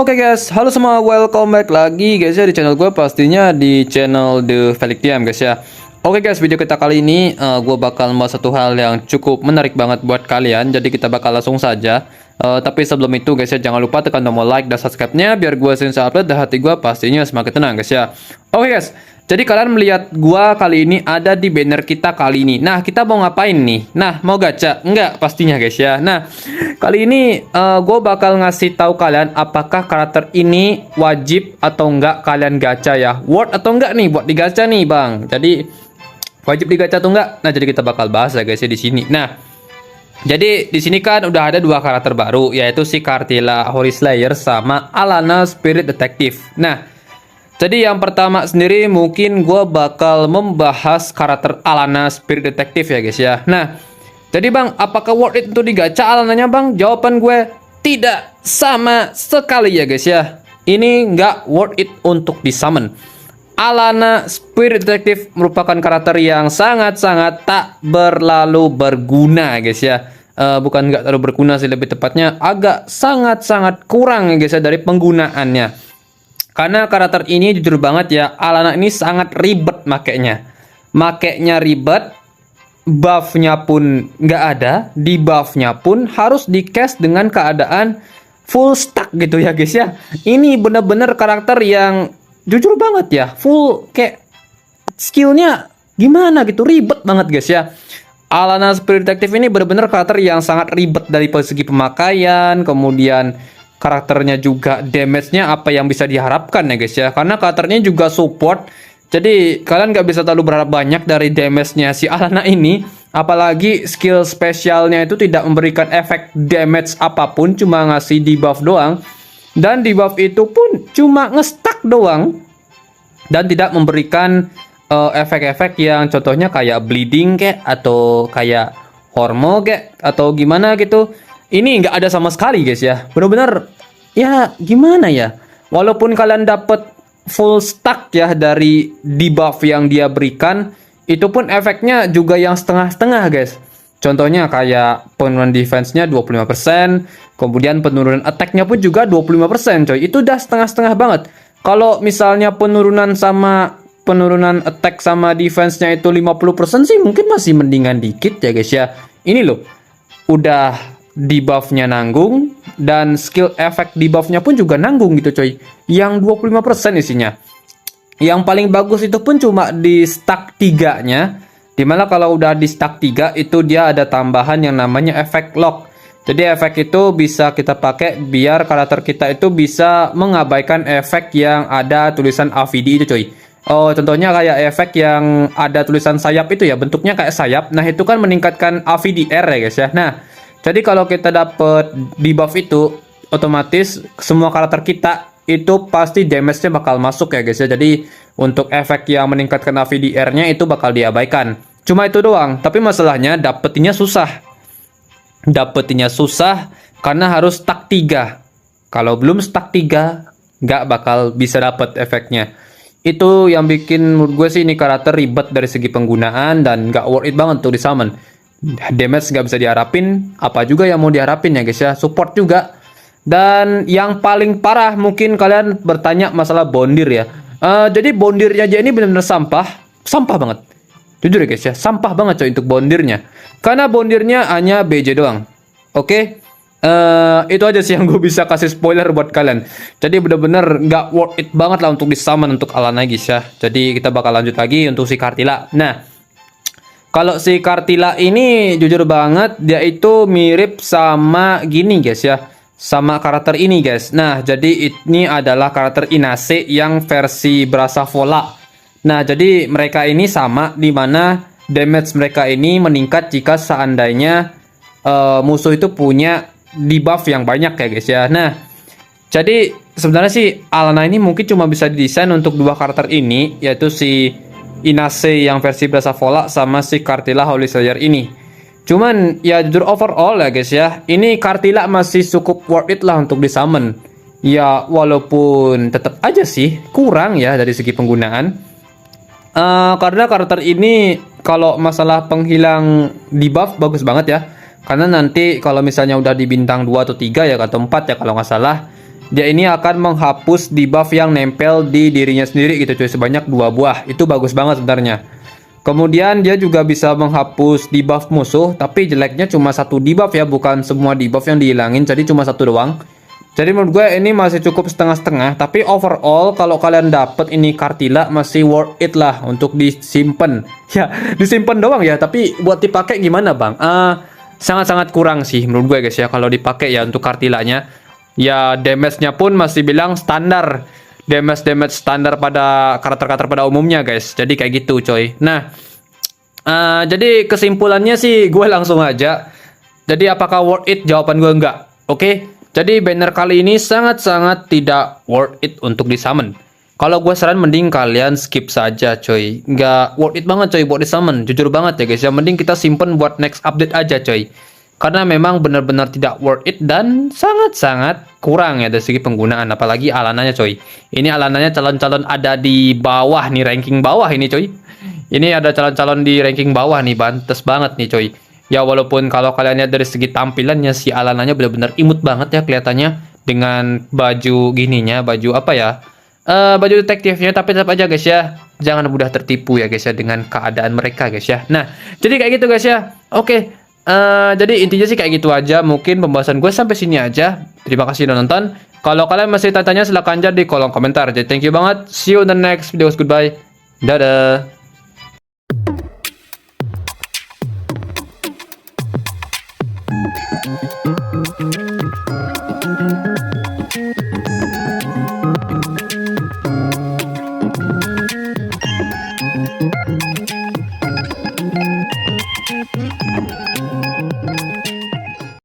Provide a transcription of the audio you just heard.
Oke guys, halo semua, welcome back lagi guys ya di channel gue, pastinya di channel The Felix Diam guys ya. Oke guys, video kita kali ini gue bakal membahas satu hal yang cukup menarik banget buat kalian. Jadi kita bakal langsung saja. Tapi sebelum itu guys ya, jangan lupa tekan tombol like dan subscribe-nya biar gue sering upload dan hati gue pastinya semakin tenang guys ya. Oke guys, jadi kalian melihat gue kali ini ada di banner kita kali ini. Nah, kita mau ngapain nih? Nah, mau gacha? Enggak pastinya guys ya. Nah, kali ini gue bakal ngasih tahu kalian apakah karakter ini wajib atau enggak kalian gacha ya. Worth atau enggak nih buat digacha nih bang. Jadi wajib digacha atau enggak? Nah, jadi kita bakal bahas ya guys ya di sini. Nah, jadi di sini kan udah ada dua karakter baru, yaitu si Cartilla Holy Slayer sama Alanna Spirit Detective. Nah, jadi yang pertama sendiri mungkin gue bakal membahas karakter Alanna Spirit Detective ya guys ya. Nah, jadi bang, apakah worth it untuk digacha Alannanya bang? Jawaban gue tidak sama sekali ya guys ya. Ini nggak worth it untuk disummon. Alanna Spirit Detective merupakan karakter yang sangat-sangat tak berlalu berguna guys ya. Bukan nggak terlalu berguna sih, lebih tepatnya agak sangat-sangat kurang ya guys ya dari penggunaannya. Karena karakter ini jujur banget ya, Alanna ini sangat ribet makainya. Makainya ribet, buffnya pun nggak ada, debuffnya pun harus di cast dengan keadaan full stack gitu ya guys ya. Ini bener-bener karakter yang jujur banget ya, full kayak skillnya gimana gitu, ribet banget guys ya. Alanna Spirit Detective ini bener-bener karakter yang sangat ribet dari segi pemakaian, kemudian karakternya juga damage-nya apa yang bisa diharapkan ya guys ya. Karena karakternya juga support, jadi kalian nggak bisa terlalu berharap banyak dari damage-nya si Alanna ini. Apalagi skill spesialnya itu tidak memberikan efek damage apapun, cuma ngasih debuff doang. Dan debuff itu pun cuma ngestak doang, dan tidak memberikan efek-efek yang contohnya kayak bleeding kayak, atau kayak hormo kayak, atau gimana gitu. Ini nggak ada sama sekali guys ya. Bener-bener ya gimana ya, walaupun kalian dapat full stack ya dari debuff yang dia berikan, itu pun efeknya juga yang setengah-setengah guys. Contohnya kayak penurunan defense-nya 25%, kemudian penurunan attack-nya pun juga 25% coy. Itu udah setengah-setengah banget. Kalau misalnya penurunan attack sama defense-nya itu 50% sih mungkin masih mendingan dikit ya guys ya. Ini loh, udah debuff-nya nanggung dan skill efek debuff-nya pun juga nanggung gitu coy. Yang 25% isinya. Yang paling bagus itu pun cuma di stack 3-nya. Dimana kalau udah di stack 3 itu dia ada tambahan yang namanya efek lock. Jadi efek itu bisa kita pakai biar karakter kita itu bisa mengabaikan efek yang ada tulisan AVD itu coy. Oh, contohnya kayak efek yang ada tulisan sayap itu ya, bentuknya kayak sayap. Nah, itu kan meningkatkan AVDR ya guys ya. Nah, jadi kalau kita dapet debuff itu, otomatis semua karakter kita itu pasti damage-nya bakal masuk ya guys ya. Jadi untuk efek yang meningkatkan AVDR-nya itu bakal diabaikan. Cuma itu doang, tapi masalahnya dapetinnya susah. Dapetinnya susah karena harus stack 3. Kalau belum stack 3, nggak bakal bisa dapet efeknya. Itu yang bikin menurut gue sih ini karakter ribet dari segi penggunaan dan nggak worth it banget untuk disummon. Damage nggak bisa diharapin, apa juga yang mau diharapin ya guys ya. Support juga. Dan yang paling parah mungkin kalian bertanya masalah bondir ya. Jadi bondirnya aja ini benar-benar sampah banget. Jujur ya guys ya, sampah banget coy untuk bondirnya. Karena bondirnya hanya BJ doang. Oke? Itu aja sih yang gue bisa kasih spoiler buat kalian. Jadi bener-bener nggak worth it banget lah untuk disummon untuk Alanna guys ya. Jadi kita bakal lanjut lagi untuk si Cartilla. Nah, kalau si Cartilla ini jujur banget dia itu mirip sama gini guys ya. Sama karakter ini guys. Nah, jadi ini adalah karakter Inase yang versi Brassavola. Nah, jadi mereka ini sama, dimana damage mereka ini meningkat jika seandainya musuh itu punya debuff yang banyak ya guys ya. Nah, jadi sebenarnya sih Alanna ini mungkin cuma bisa didesain untuk dua karakter ini, yaitu si Inase yang versi Brassavola sama si Cartilla Holy Slayer ini. Cuman ya jujur overall ya guys ya, ini Cartilla masih cukup worth it lah untuk disummon. Ya walaupun tetap aja sih kurang ya dari segi penggunaan. Karena karakter ini kalau masalah penghilang debuff bagus banget ya. Karena nanti kalau misalnya udah di bintang 2 atau 3 ya atau 4 ya kalau nggak salah, dia ini akan menghapus debuff yang nempel di dirinya sendiri gitu cuy, sebanyak 2 buah. Itu bagus banget sebenarnya. Kemudian dia juga bisa menghapus debuff musuh, tapi jeleknya cuma satu debuff ya, bukan semua debuff yang dihilangin, jadi cuma satu doang. Jadi menurut gue ini masih cukup setengah-setengah, tapi overall kalau kalian dapet ini Kartila masih worth it lah untuk disimpan. Ya, disimpan doang ya, tapi buat dipakai gimana bang? Sangat-sangat kurang sih menurut gue guys ya kalau dipakai ya untuk Kartilanya. Ya damage-nya pun masih bilang standar. Damage standar pada karakter-karakter pada umumnya guys. Jadi kayak gitu coy. Nah, jadi kesimpulannya sih gue langsung aja. Jadi apakah worth it? Jawaban gue enggak. Oke. Jadi banner kali ini sangat-sangat tidak worth it untuk disummon. Kalau gue saran mending kalian skip saja coy. Nggak worth it banget coy buat disummon. Jujur banget ya guys ya. Mending kita simpen buat next update aja coy. Karena memang benar-benar tidak worth it dan sangat-sangat kurang ya dari segi penggunaan. Apalagi alananya coy. Ini alananya calon-calon ada di bawah nih. Ranking bawah ini coy. Ini ada calon-calon di ranking bawah nih. Bantes banget nih coy. Ya walaupun kalau kalian lihat dari segi tampilannya si Alananya benar-benar imut banget ya kelihatannya dengan baju gininya, baju apa ya? Baju detektifnya, tapi tetap aja guys ya, jangan mudah tertipu ya guys ya dengan keadaan mereka guys ya. Nah, jadi kayak gitu guys ya. Oke. Jadi intinya sih kayak gitu aja. Mungkin pembahasan gue sampai sini aja. Terima kasih udah nonton. Kalau kalian masih tanya silahkan aja di kolom komentar. Jadi thank you banget. See you in the next video. Goodbye. Dadah.